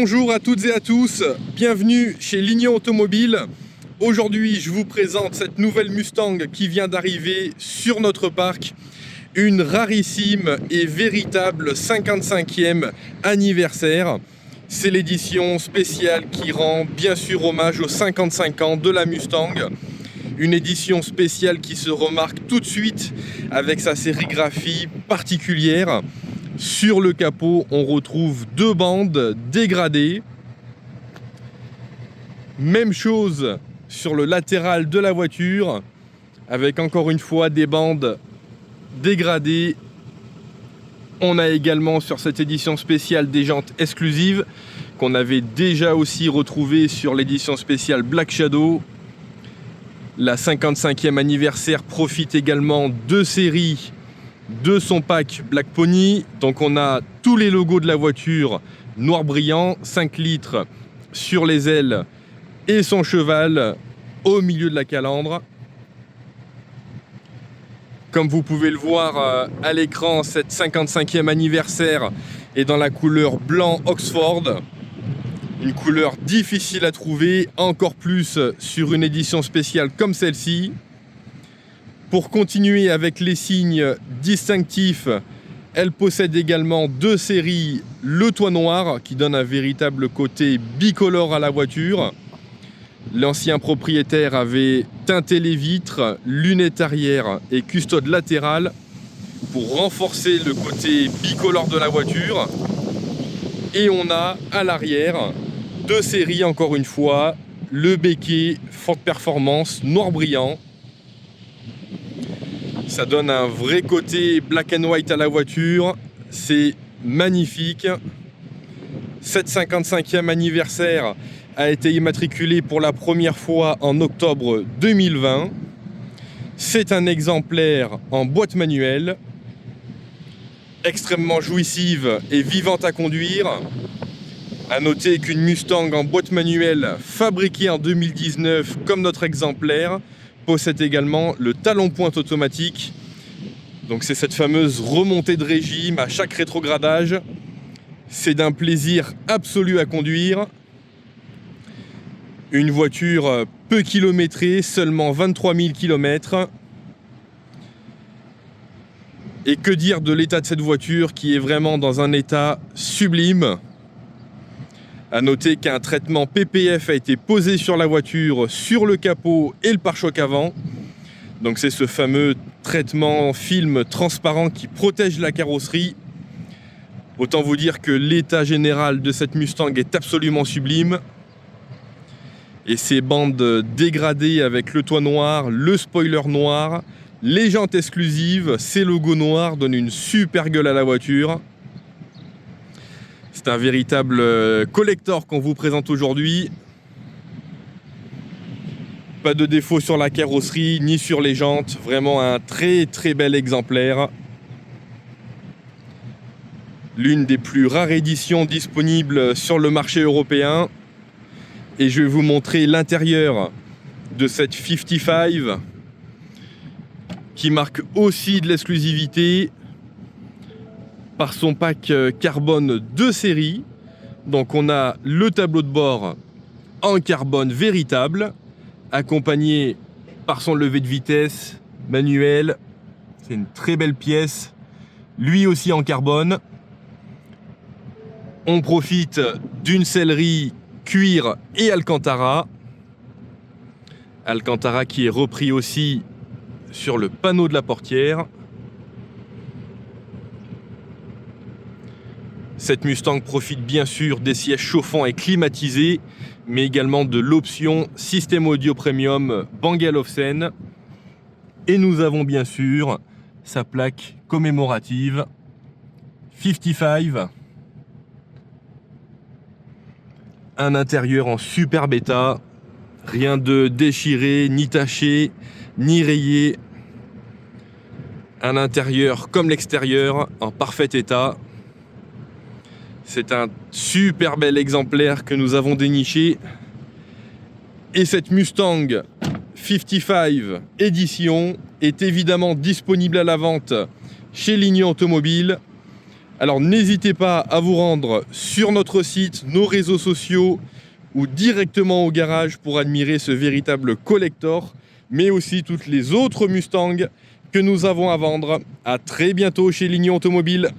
Bonjour à toutes et à tous, bienvenue chez Lignon Automobile. Aujourd'hui, je vous présente cette nouvelle Mustang qui vient d'arriver sur notre parc. Une rarissime et véritable 55e anniversaire. C'est l'édition spéciale qui rend bien sûr hommage aux 55 ans de la Mustang. Une édition spéciale qui se remarque tout de suite avec sa sérigraphie particulière. Sur le capot, on retrouve deux bandes dégradées. Même chose sur le latéral de la voiture, avec encore une fois des bandes dégradées. On a également sur cette édition spéciale des jantes exclusives qu'on avait déjà aussi retrouvées sur l'édition spéciale Black Shadow. La 55e anniversaire profite également de séries de son pack Black Pony. Donc on a tous les logos de la voiture noir brillant, 5 litres sur les ailes et son cheval au milieu de la calandre. Comme vous pouvez le voir à l'écran, cette 55e anniversaire est dans la couleur blanc Oxford. Une couleur difficile à trouver, encore plus sur une édition spéciale comme celle-ci. Pour continuer avec les signes distinctifs, elle possède également deux séries, le toit noir qui donne un véritable côté bicolore à la voiture. L'ancien propriétaire avait teinté les vitres, lunettes arrière et custode latérale pour renforcer le côté bicolore de la voiture. Et on a à l'arrière deux séries encore une fois, le béquet Ford Performance noir brillant. Ça donne un vrai côté black and white à la voiture, c'est magnifique. Cette 55e anniversaire a été immatriculé pour la première fois en octobre 2020. C'est un exemplaire en boîte manuelle, extrêmement jouissive et vivante à conduire. A noter qu'une Mustang en boîte manuelle fabriquée en 2019 comme notre exemplaire possède également le talon pointe automatique. Donc c'est cette fameuse remontée de régime à chaque rétrogradage. C'est d'un plaisir absolu à conduire. Une voiture peu kilométrée, seulement 23 000 km. Et que dire de l'état de cette voiture qui est vraiment dans un état sublime. A noter qu'un traitement PPF a été posé sur la voiture, sur le capot et le pare-choc avant. Donc c'est ce fameux traitement film transparent qui protège la carrosserie. Autant vous dire que l'état général de cette Mustang est absolument sublime. Et ces bandes dégradées avec le toit noir, le spoiler noir, les jantes exclusives, ces logos noirs donnent une super gueule à la voiture. C'est un véritable collector qu'on vous présente aujourd'hui. Pas de défaut sur la carrosserie ni sur les jantes. Vraiment un très très bel exemplaire. L'une des plus rares éditions disponibles sur le marché européen. Et je vais vous montrer l'intérieur de cette 55 qui marque aussi de l'exclusivité par son pack carbone de série. Donc on a le tableau de bord en carbone véritable, accompagné par son levé de vitesse manuel. C'est une très belle pièce, lui aussi en carbone. On profite d'une sellerie cuir et Alcantara. Alcantara qui est repris aussi sur le panneau de la portière. Cette Mustang profite bien sûr des sièges chauffants et climatisés, mais également de l'option système audio premium Bang & Olufsen. Et nous avons bien sûr sa plaque commémorative 55. Un intérieur en superbe état, rien de déchiré, ni taché, ni rayé. Un intérieur comme l'extérieur en parfait état. C'est un super bel exemplaire que nous avons déniché. Et cette Mustang 55 édition est évidemment disponible à la vente chez Lignon Automobile. Alors n'hésitez pas à vous rendre sur notre site, nos réseaux sociaux ou directement au garage pour admirer ce véritable collector, mais aussi toutes les autres Mustangs que nous avons à vendre. À très bientôt chez Lignon Automobile.